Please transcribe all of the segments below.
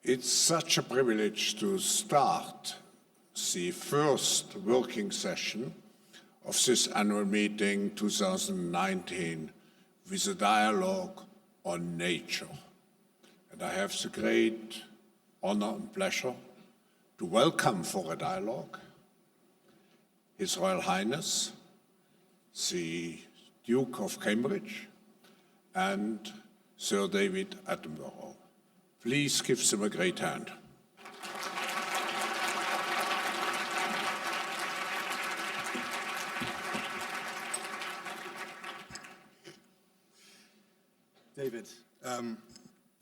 It's such a privilege to start the first working session of this annual meeting 2019 with a dialogue on nature. And I have the great honor and pleasure to welcome for a dialogue His Royal Highness, the Duke of Cambridge, and Sir David Attenborough. Please give them a great hand. David,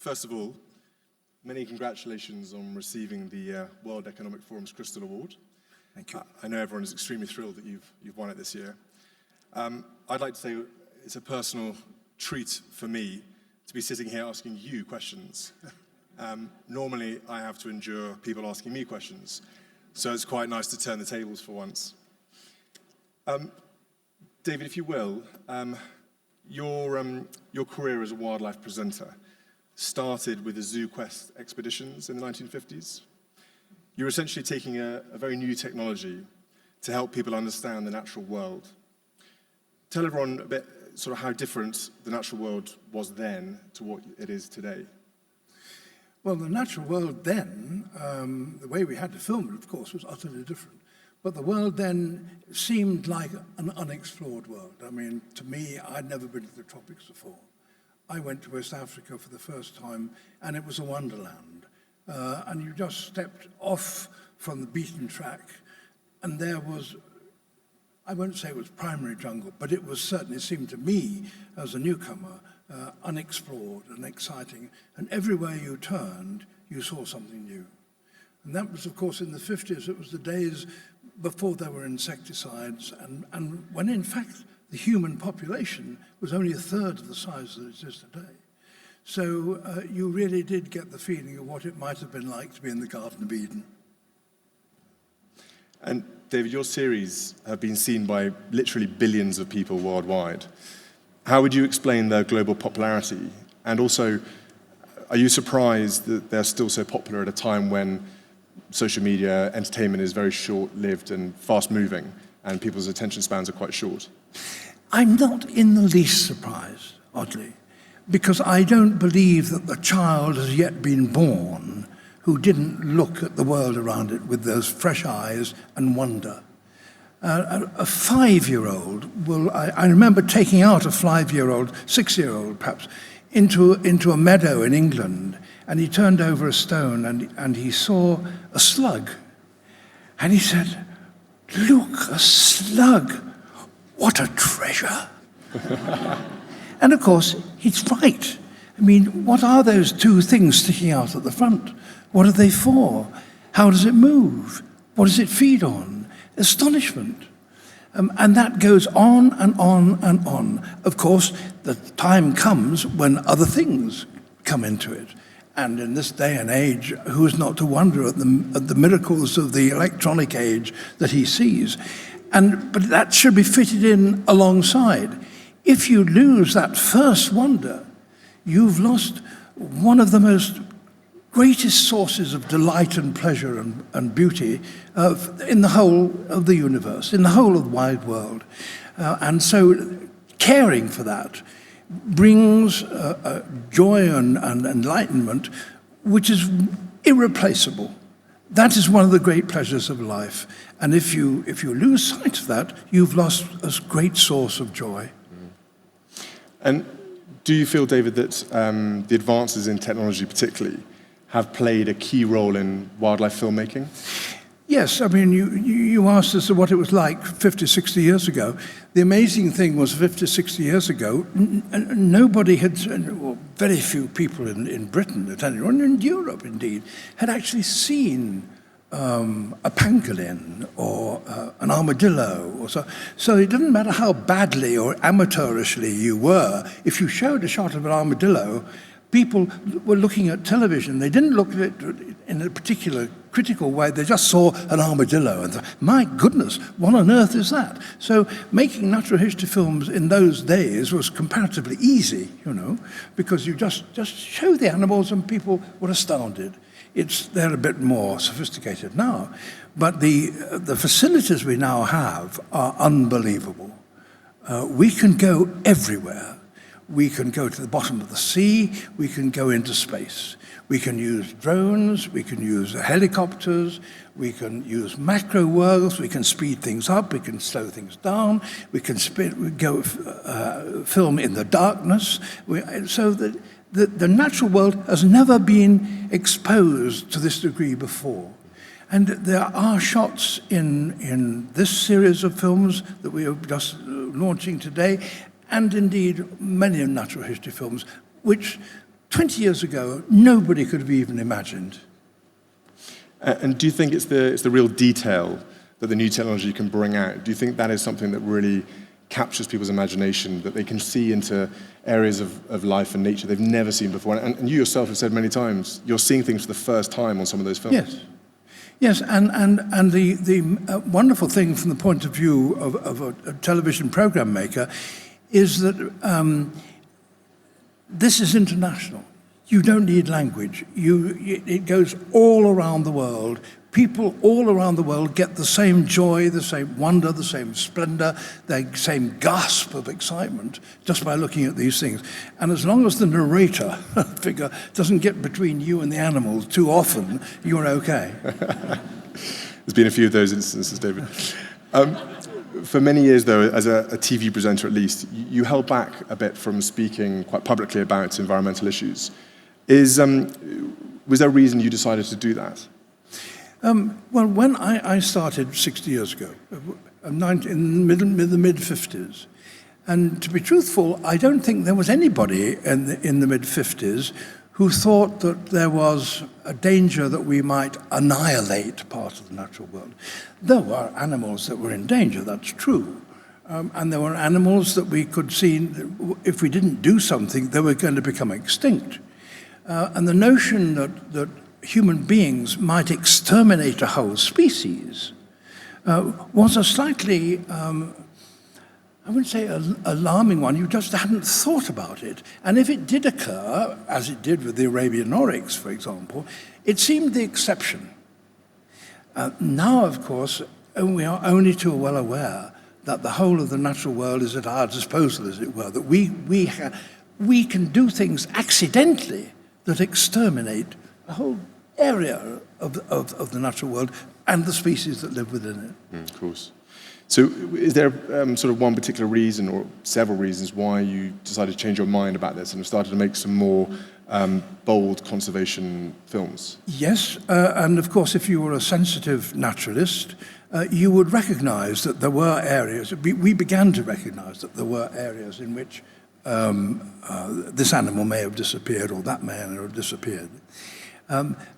first of all, many congratulations on receiving the World Economic Forum's Crystal Award. Thank you. I know everyone is extremely thrilled that you've won it this year. I'd like to say it's a personal treat for me to be sitting here asking you questions. Normally, I have to endure people asking me questions, so it's quite nice to turn the tables for once. David, if you will, your career as a wildlife presenter started with the Zoo Quest expeditions in the 1950s. You're essentially taking a very new technology to help people understand the natural world. Tell everyone a bit sort of how different the natural world was then to what it is today. Well, the natural world then, the way we had to film it, of course, was utterly different. But the world then seemed like an unexplored world. I mean, to me, I'd never been to the tropics before. I went to West Africa for the first time, and it was a wonderland. And you just stepped off from the beaten track, and there was, I won't say it was primary jungle, but it was certainly, it seemed to me, as a newcomer, unexplored and exciting. And everywhere you turned, you saw something new. And that was, of course, in the 50s. It was the days before there were insecticides, and when, in fact, the human population was only a third of the size that it is today. So you really did get the feeling of what it might have been like to be in the Garden of Eden. And David, your series have been seen by literally billions of people worldwide. How would you explain their global popularity? And also, are you surprised that they're still so popular at a time when social media entertainment is very short-lived and fast-moving, and people's attention spans are quite short? I'm not in the least surprised, oddly, because I don't believe that the child has yet been born who didn't look at the world around it with those fresh eyes and wonder. A 5-year-old will, I remember taking out a 5-year-old, 6-year-old perhaps, into a meadow in England, and he turned over a stone and he saw a slug. And he said, "Look, a slug, what a treasure." And of course, he's right. I mean, what are those two things sticking out at the front? What are they for? How does it move? What does it feed on? Astonishment. And that goes on and on and on. Of course, the time comes when other things come into it. And in this day and age, who is not to wonder at the miracles of the electronic age that he sees? But that should be fitted in alongside. If you lose that first wonder, you've lost one of the most greatest sources of delight and pleasure and beauty in the whole of the universe, in the whole of the wide world. And so caring for that brings joy and enlightenment, which is irreplaceable. That is one of the great pleasures of life. And if you lose sight of that, you've lost a great source of joy. And do you feel, David, that the advances in technology particularly have played a key role in wildlife filmmaking? Yes, I mean, you asked us what it was like 50, 60 years ago. The amazing thing was 50, 60 years ago, nobody had, well, very few people in Britain, and in Europe indeed, had actually seen a pangolin or an armadillo. Or so it didn't matter how badly or amateurishly you were, if you showed a shot of an armadillo, people were looking at television. They didn't look at it in a particular critical way. They just saw an armadillo and thought, my goodness, what on earth is that? So making natural history films in those days was comparatively easy, because you just show the animals and people were astounded. They're a bit more sophisticated now. But the facilities we now have are unbelievable. We can go everywhere. We can go to the bottom of the sea. We can go into space. We can use drones. We can use helicopters. We can use macro worlds. We can speed things up. We can slow things down. We can film in the darkness. So that the natural world has never been exposed to this degree before. And there are shots in this series of films that we are just launching today, and indeed many natural history films, which 20 years ago nobody could have even imagined. And do you think it's the real detail that the new technology can bring out? Do you think that is something that really captures people's imagination, that they can see into areas of life and nature they've never seen before? And you yourself have said many times, you're seeing things for the first time on some of those films. Yes. Yes, and the wonderful thing from the point of view of a television program maker is that this is international. You don't need language. It goes all around the world. People all around the world get the same joy, the same wonder, the same splendor, the same gasp of excitement just by looking at these things. And as long as the narrator figure doesn't get between you and the animals too often, you're okay. There's been a few of those instances, David. For many years, though, as a TV presenter at least, you held back a bit from speaking quite publicly about environmental issues. Was there a reason you decided to do that? Well, when I started 60 years ago, in the mid-50s, and to be truthful, I don't think there was anybody in the mid-50s who thought that there was a danger that we might annihilate part of the natural world. There were animals that were in danger, that's true. And there were animals that we could see, if we didn't do something, they were going to become extinct. And the notion that human beings might exterminate a whole species was a slightly, I wouldn't say alarming one. You just hadn't thought about it. And if it did occur, as it did with the Arabian oryx, for example, it seemed the exception. Now, of course, we are only too well aware that the whole of the natural world is at our disposal, as it were, that we can do things accidentally that exterminate a whole area of the natural world and the species that live within it. Of course. So is there sort of one particular reason or several reasons why you decided to change your mind about this and have started to make some more bold conservation films? Yes, and of course if you were a sensitive naturalist, you would recognize that there were areas, we began to recognize that there were areas in which this animal may have disappeared or that may have disappeared.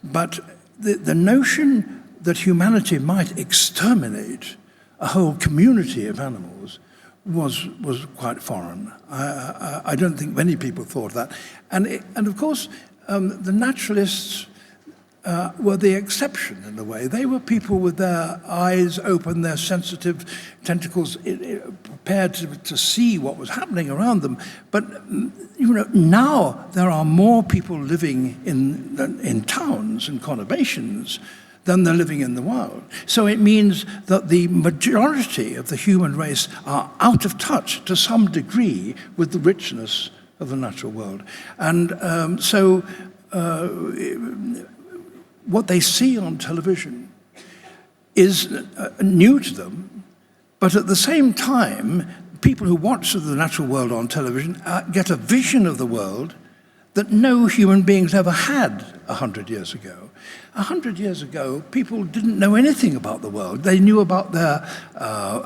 But the notion that humanity might exterminate a whole community of animals was quite foreign. I don't think many people thought that. And of course, the naturalists were the exception in a way. They were people with their eyes open, their sensitive tentacles prepared to see what was happening around them. But now there are more people living in towns and conurbations than they're living in the wild. So it means that the majority of the human race are out of touch to some degree with the richness of the natural world. And so what they see on television is new to them, but at the same time, people who watch the natural world on television get a vision of the world that no human beings ever had 100 years ago. 100 years ago, people didn't know anything about the world. They knew about their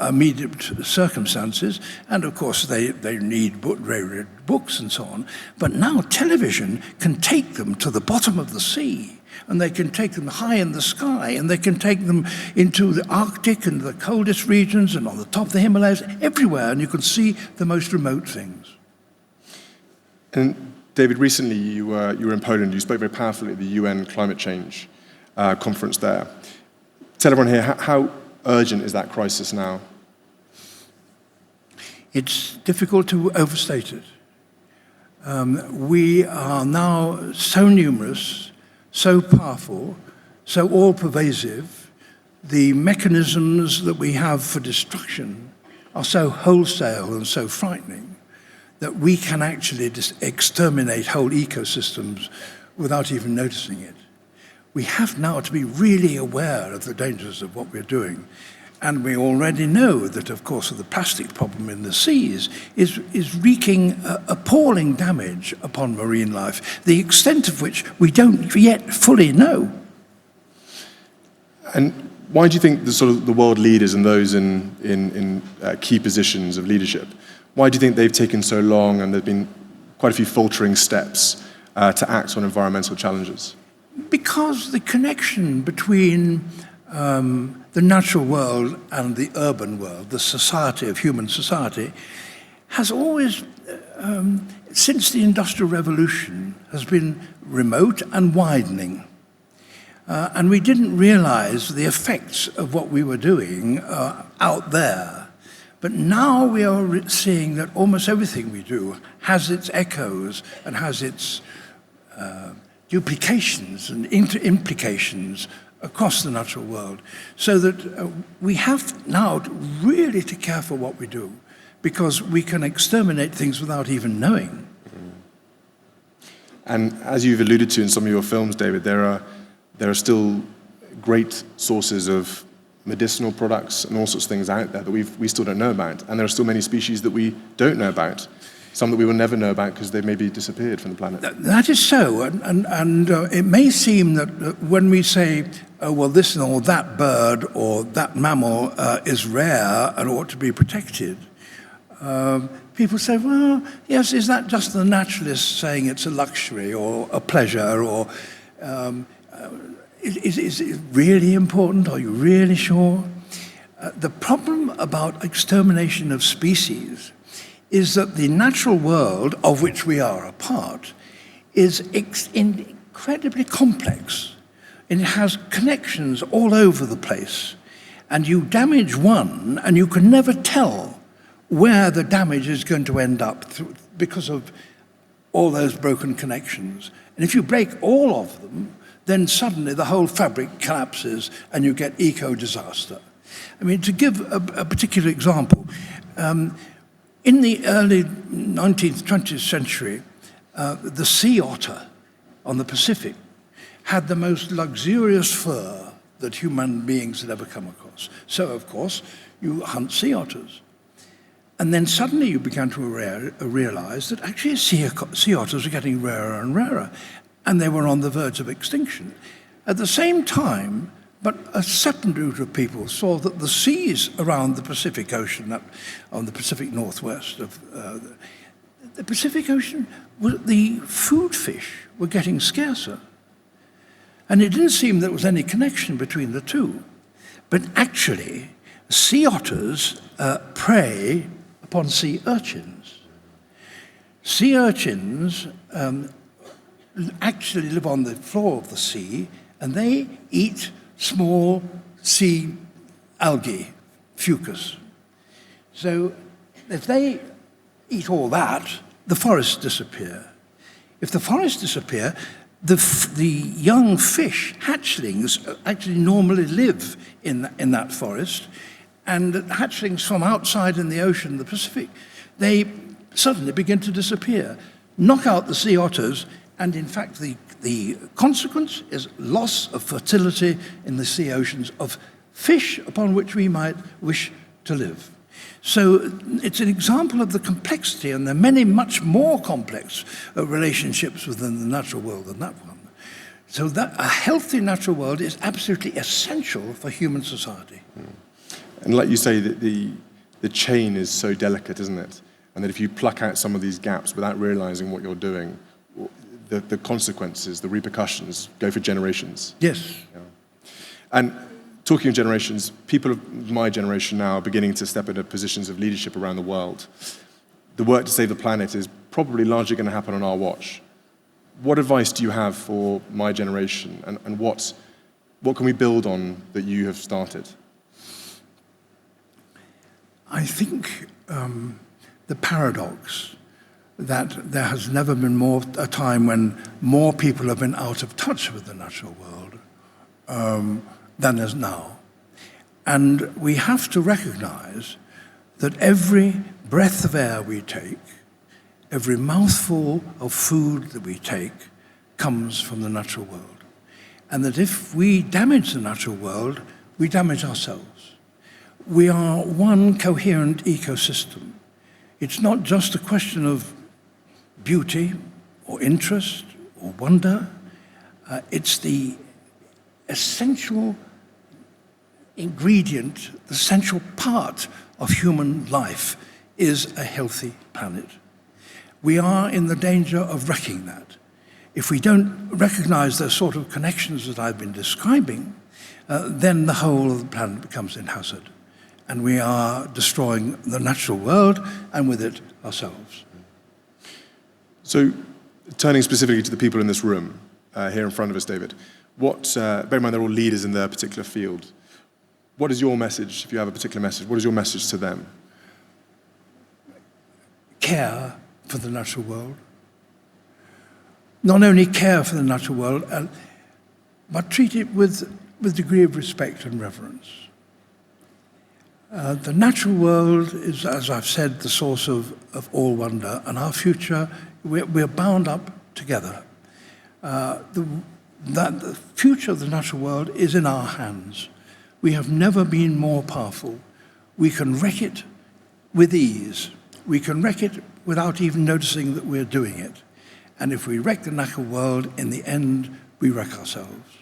immediate circumstances, and of course they read books and so on. But now television can take them to the bottom of the sea, and they can take them high in the sky, and they can take them into the Arctic and the coldest regions and on the top of the Himalayas, everywhere, and you can see the most remote things. And David, recently you were in Poland. You spoke very powerfully at the UN climate change conference there. Tell everyone here, how urgent is that crisis now? It's difficult to overstate it. We are now so numerous so powerful, so all-pervasive, the mechanisms that we have for destruction are so wholesale and so frightening that we can actually exterminate whole ecosystems without even noticing it. We have now to be really aware of the dangers of what we're doing. And we already know that, of course, the plastic problem in the seas is wreaking appalling damage upon marine life, the extent of which we don't yet fully know. And why do you think the world leaders and those in key positions of leadership, why do you think they've taken so long and there have been quite a few faltering steps to act on environmental challenges? Because the connection between the natural world and the urban world, the society of human society, has always, since the Industrial Revolution, has been remote and widening. And we didn't realize the effects of what we were doing out there. But now we are seeing that almost everything we do has its echoes and has its duplications and implications across the natural world, so that we have now really to care for what we do, because we can exterminate things without even knowing. And as you've alluded to in some of your films, David, there are still great sources of medicinal products and all sorts of things out there that we still don't know about. And there are still many species that we don't know about, some that we will never know about because they've maybe disappeared from the planet. That is so. And it may seem that when we say, oh, well, this or that bird or that mammal is rare and ought to be protected, people say, well, yes, is that just the naturalists saying it's a luxury or a pleasure, or is it really important? Are you really sure? The problem about extermination of species is that the natural world of which we are a part is incredibly complex. And it has connections all over the place. And you damage one, and you can never tell where the damage is going to end up because of all those broken connections. And if you break all of them, then suddenly the whole fabric collapses and you get eco-disaster. I mean, to give a particular example, in the early 19th, 20th century, the sea otter on the Pacific had the most luxurious fur that human beings had ever come across. So, of course, you hunt sea otters. And then suddenly you began to realize that actually sea otters are getting rarer and rarer, and they were on the verge of extinction. At the same time, but a separate group of people saw that the seas around the Pacific Ocean, on the Pacific Northwest of the Pacific Ocean, the food fish were getting scarcer. And it didn't seem there was any connection between the two. But actually, sea otters prey upon sea urchins. Sea urchins actually live on the floor of the sea, and they eat small sea algae, fucus. So if they eat all that, the forests disappear. If the forests disappear, the young fish, hatchlings, actually normally live in that forest, and hatchlings from outside in the ocean, the Pacific, they suddenly begin to disappear, knock out the sea otters, and in fact the consequence is loss of fertility in the sea oceans of fish upon which we might wish to live. So it's an example of the complexity, and there are many much more complex relationships within the natural world than that one. So that a healthy natural world is absolutely essential for human society. And like you say, that the chain is so delicate, isn't it? And that if you pluck out some of these gaps without realizing what you're doing, the consequences, the repercussions go for generations. Yes. Yeah. And talking of generations, people of my generation now are beginning to step into positions of leadership around the world. The work to save the planet is probably largely going to happen on our watch. What advice do you have for my generation, and what can we build on that you have started? I think the paradox that there has never been a time when more people have been out of touch with the natural world than is now. And we have to recognize that every breath of air we take, every mouthful of food that we take, comes from the natural world. And that if we damage the natural world, we damage ourselves. We are one coherent ecosystem. It's not just a question of beauty or interest or wonder. It's the essential ingredient, the essential part of human life is a healthy planet. We are in the danger of wrecking that. If we don't recognize the sort of connections that I've been describing, then the whole of the planet becomes in hazard. And we are destroying the natural world, and with it, ourselves. So, turning specifically to the people in this room, here in front of us, David, bear in mind they're all leaders in their particular field. What is your message, if you have a particular message, what is your message to them? Care for the natural world. Not only care for the natural world, but treat it with a degree of respect and reverence. The natural world is, as I've said, the source of all wonder, and our future, we're bound up together. The future of the natural world is in our hands. We have never been more powerful. We can wreck it with ease. We can wreck it without even noticing that we're doing it. And if we wreck the natural world, in the end, we wreck ourselves.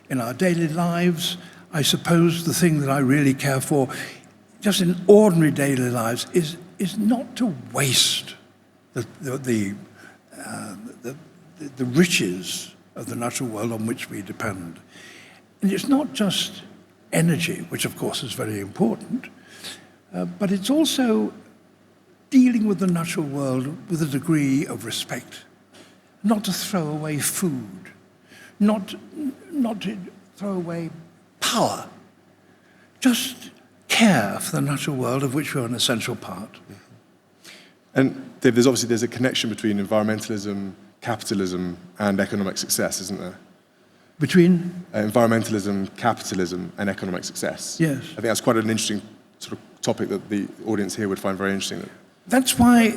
In our daily lives, I suppose the thing that I really care for, just in ordinary daily lives, is not to waste the riches of the natural world on which we depend. And it's not just energy, which of course is very important, but it's also dealing with the natural world with a degree of respect, not to throw away food, not to throw away power, just care for the natural world of which we're an essential part. And Dave, there's a connection between environmentalism, capitalism, and economic success, isn't there? Between? Environmentalism, capitalism, and economic success. Yes. I think that's quite an interesting sort of topic that the audience here would find very interesting. That's why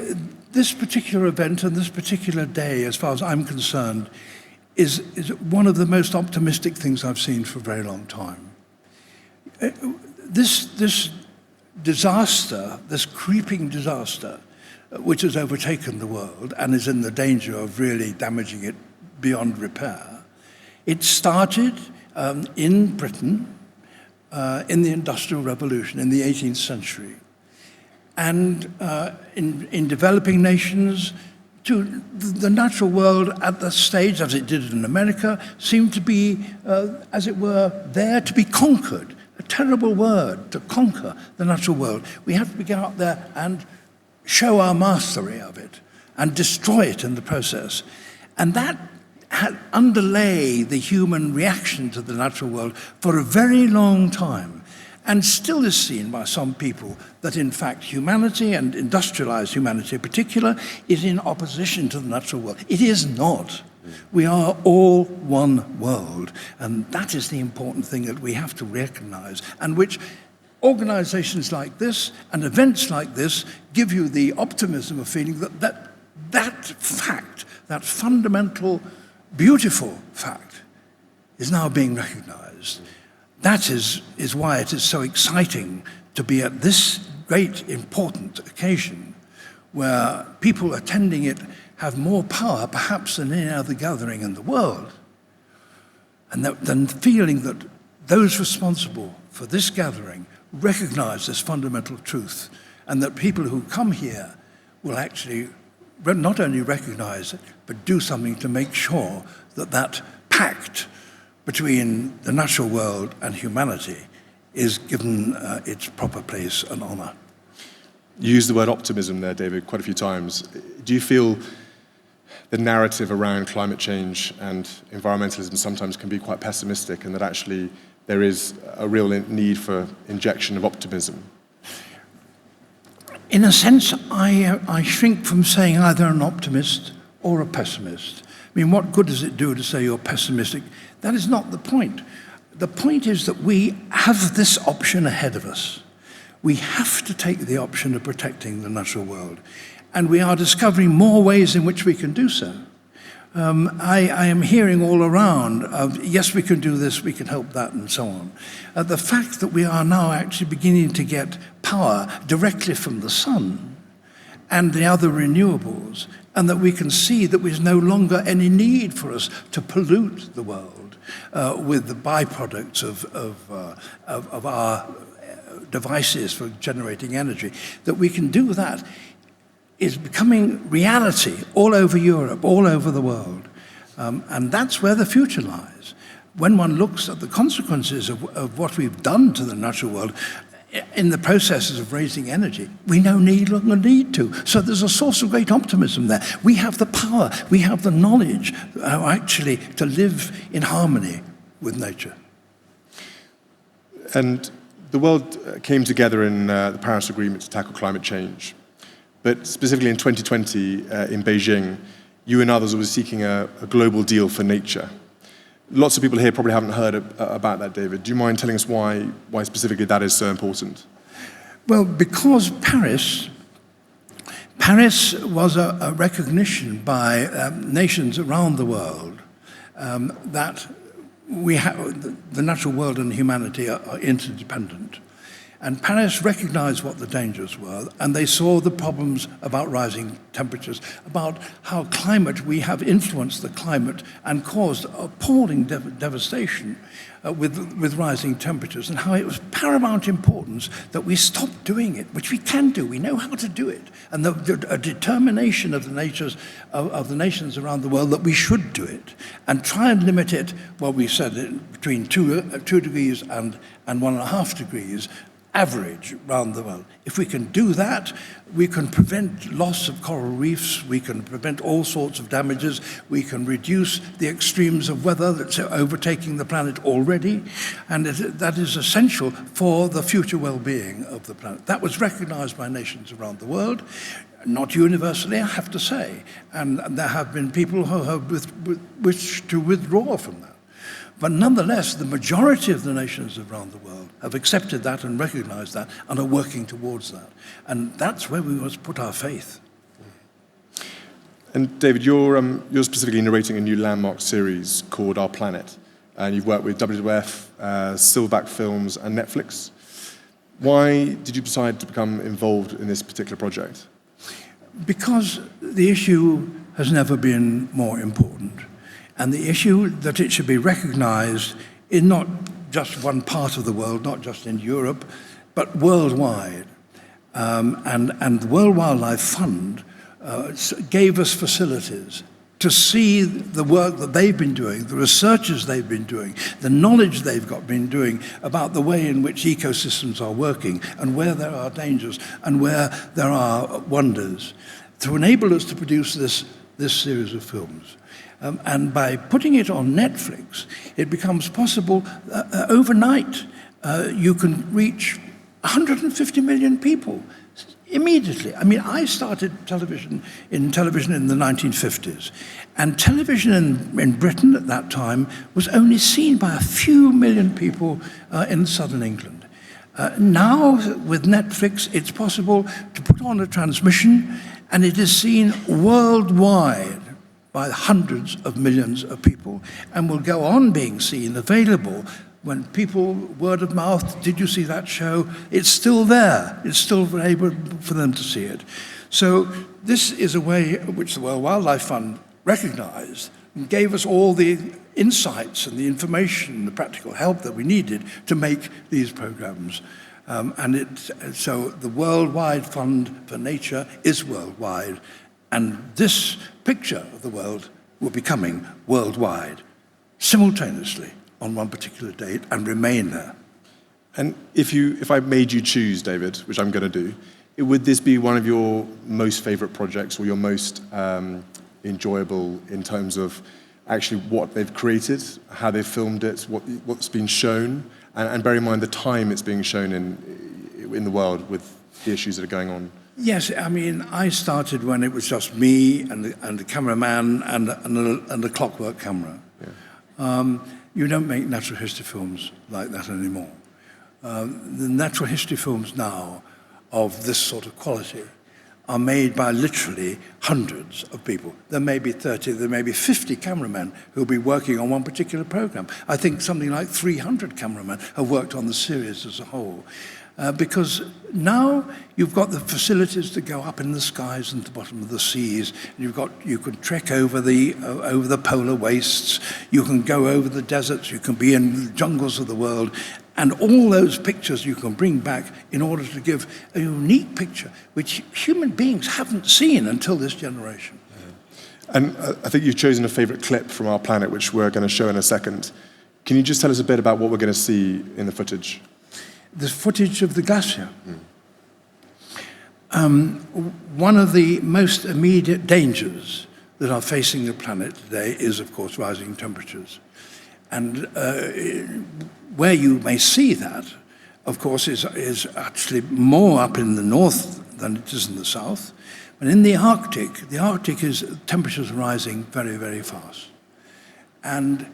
this particular event and this particular day, as far as I'm concerned, is one of the most optimistic things I've seen for a very long time. This disaster, this creeping disaster, which has overtaken the world and is in the danger of really damaging it beyond repair, it started in Britain in the Industrial Revolution in the 18th century. And in developing nations, to the natural world at the stage, as it did in America, seemed to be, as it were, there to be conquered. A terrible word, to conquer the natural world. We have to get out there and show our mastery of it and destroy it in the process. And that had underlay the human reaction to the natural world for a very long time, and still is seen by some people that in fact humanity, and industrialized humanity in particular, is in opposition to the natural world. It is not. We are all one world, and that is the important thing that we have to recognize, and which organizations like this and events like this give you the optimism of feeling that fact, that fundamental, beautiful fact, is now being recognized. That is why it is so exciting to be at this great, important occasion where people attending it have more power, perhaps, than any other gathering in the world. And then feeling that those responsible for this gathering recognize this fundamental truth, and that people who come here will actually not only recognize it, but do something to make sure that that pact between the natural world and humanity is given its proper place and honor. You used the word optimism there, David, quite a few times. Do you feel the narrative around climate change and environmentalism sometimes can be quite pessimistic, and that actually there is a real need for injection of optimism? In a sense, I shrink from saying either an optimist or a pessimist. I mean, what good does it do to say you're pessimistic? That is not the point. The point is that we have this option ahead of us. We have to take the option of protecting the natural world. And we are discovering more ways in which we can do so. I am hearing all around of, yes, we can do this, we can help that, and so on. The fact that we are now actually beginning to get power directly from the sun and the other renewables, and that we can see that there's no longer any need for us to pollute the world with the byproducts of our devices for generating energy, that we can do that is becoming reality all over Europe, all over the world. And that's where the future lies. When one looks at the consequences of what we've done to the natural world in the processes of raising energy, we no longer need to. So there's a source of great optimism there. We have the power, we have the knowledge actually to live in harmony with nature. And the world came together in the Paris Agreement to tackle climate change. But specifically in 2020 in Beijing, you and others were seeking a global deal for nature. Lots of people here probably haven't heard about that, David. Do you mind telling us why specifically that is so important? Well, because Paris was a recognition by nations around the world that the natural world and humanity are interdependent. And Paris recognized what the dangers were, and they saw the problems about rising temperatures, about how we have influenced the climate and caused appalling devastation with rising temperatures, and how it was paramount importance that we stop doing it, which we can do. We know how to do it, and a determination of the nations around the world that we should do it, and try and limit it. Well, we said it between 2 degrees and 1.5 degrees. Average around the world. If we can do that, we can prevent loss of coral reefs, we can prevent all sorts of damages, we can reduce the extremes of weather that's overtaking the planet already, and that is essential for the future well-being of the planet. That was recognized by nations around the world, not universally, I have to say, and there have been people who have wished to withdraw from that. But nonetheless, the majority of the nations around the world have accepted that and recognized that and are working towards that. And that's where we must put our faith. And David, you're specifically narrating a new landmark series called Our Planet. And you've worked with WWF, Silverback Films, and Netflix. Why did you decide to become involved in this particular project? Because the issue has never been more important. And the issue that it should be recognized in not just one part of the world, not just in Europe, but worldwide. And the World Wildlife Fund gave us facilities to see the work that they've been doing, the researches they've been doing, the knowledge they've been doing about the way in which ecosystems are working and where there are dangers and where there are wonders, to enable us to produce this series of films. And by putting it on Netflix, it becomes possible overnight. You can reach 150 million people immediately. I mean, I started television in the 1950s, and television in Britain at that time was only seen by a few million people in southern England. Now, with Netflix, it's possible to put on a transmission, and it is seen worldwide by hundreds of millions of people, and will go on being seen, available, when people, word of mouth, did you see that show? It's still there. It's still able for them to see it. So this is a way which the World Wildlife Fund recognized and gave us all the insights and the information, the practical help that we needed to make these programs. So the Worldwide Fund for Nature is worldwide, and this picture of the world will be coming worldwide, simultaneously on one particular date, and remain there. And if I made you choose, David, which I'm going to do, would this be one of your most favorite projects or your most enjoyable in terms of actually what they've created, how they've filmed it, what's been shown, and bear in mind the time it's being shown in the world with the issues that are going on Yes, I mean, I started when it was just me and the cameraman and the clockwork camera. Yeah. You don't make natural history films like that anymore. The natural history films now of this sort of quality are made by literally hundreds of people. There may be 30, there may be 50 cameramen who'll be working on one particular program. I think something like 300 cameramen have worked on the series as a whole. Because now you've got the facilities to go up in the skies and the bottom of the seas. You can trek over the polar wastes. You can go over the deserts. You can be in the jungles of the world. And all those pictures you can bring back in order to give a unique picture, which human beings haven't seen until this generation. Yeah. And I think you've chosen a favorite clip from our planet, which we're going to show in a second. Can you just tell us a bit about what we're going to see in the footage? The footage of the glacier. One of the most immediate dangers that are facing the planet today is, of course, rising temperatures. And where you may see that, of course, is actually more up in the north than it is in the south. And in the Arctic temperatures are rising very, very fast. And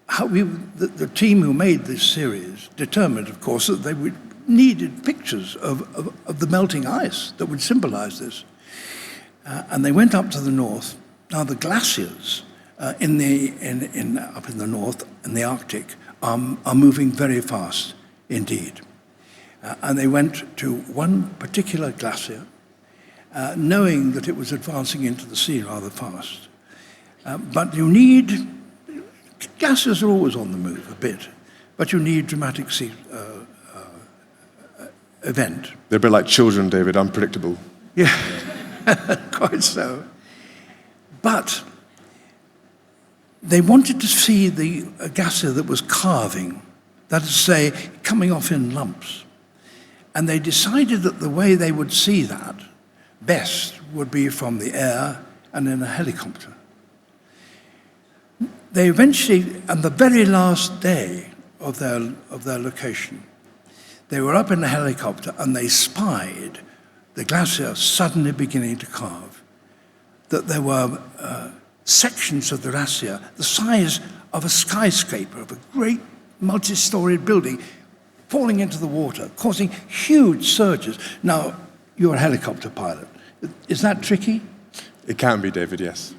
the team who made this series determined, of course, that they needed pictures of the melting ice that would symbolize this. And they went up to the north. Now, the glaciers up in the north, in the Arctic, are moving very fast indeed. And they went to one particular glacier, knowing that it was advancing into the sea rather fast. But you need... Glaciers are always on the move a bit, but you need dramatic event. They're a bit like children, David, unpredictable. Yeah, quite so. But they wanted to see the glacier that was calving, that is to say, coming off in lumps. And they decided that the way they would see that best would be from the air and in a helicopter. They eventually, on the very last day of their location, they were up in a helicopter and they spied the glacier suddenly beginning to calve. That there were sections of the glacier the size of a skyscraper, of a great multi-storied building, falling into the water, causing huge surges. Now, you're a helicopter pilot. Is that tricky? It can be, David, yes.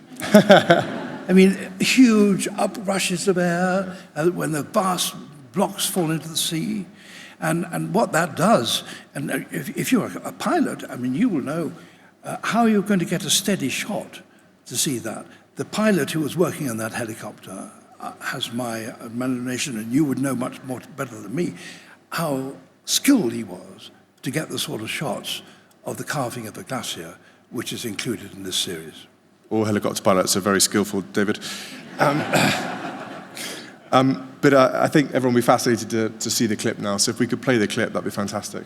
I mean, huge uprushes of air when the vast blocks fall into the sea. And what that does, and if you're a pilot, I mean, you will know how you're going to get a steady shot to see that. The pilot who was working on that helicopter has my admiration, and you would know much more better than me, how skilled he was to get the sort of shots of the calving of the glacier, which is included in this series. All helicopter pilots are very skillful, David. But I think everyone will be fascinated to see the clip now. So if we could play the clip, that'd be fantastic.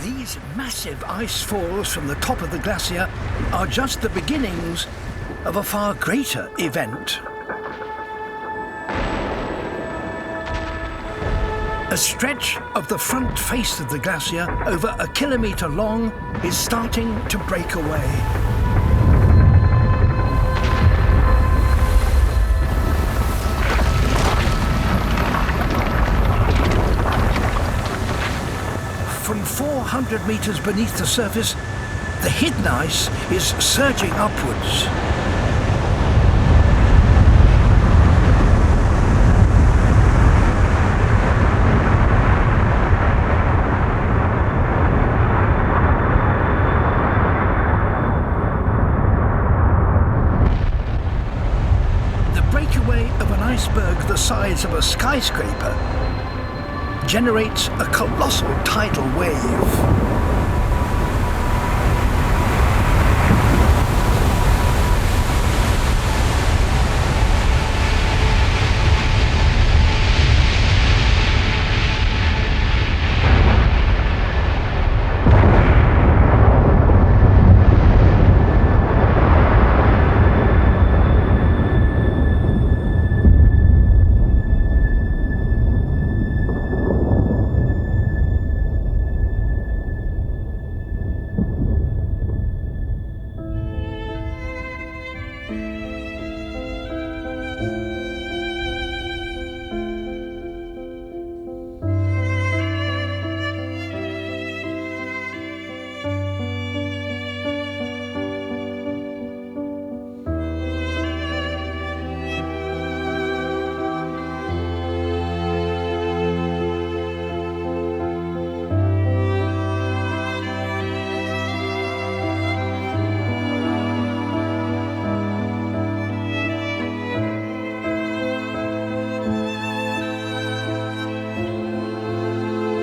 These massive ice falls from the top of the glacier are just the beginnings of a far greater event. A stretch of the front face of the glacier, over 1 kilometre long, is starting to break away. From 400 metres beneath the surface, the hidden ice is surging upwards. Iceberg the size of a skyscraper generates a colossal tidal wave.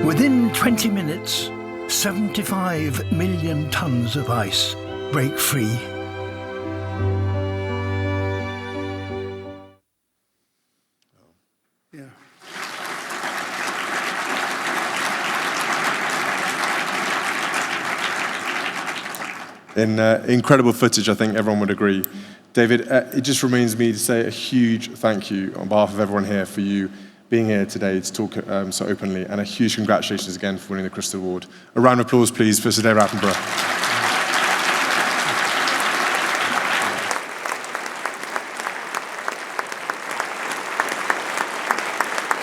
Within 20 minutes, 75 million tons of ice break free. Yeah. Incredible footage, I think everyone would agree. David, it just remains me to say a huge thank you on behalf of everyone here for you being here today to talk so openly, and a huge congratulations again for winning the Crystal Award. A round of applause, please, for Sir David Attenborough.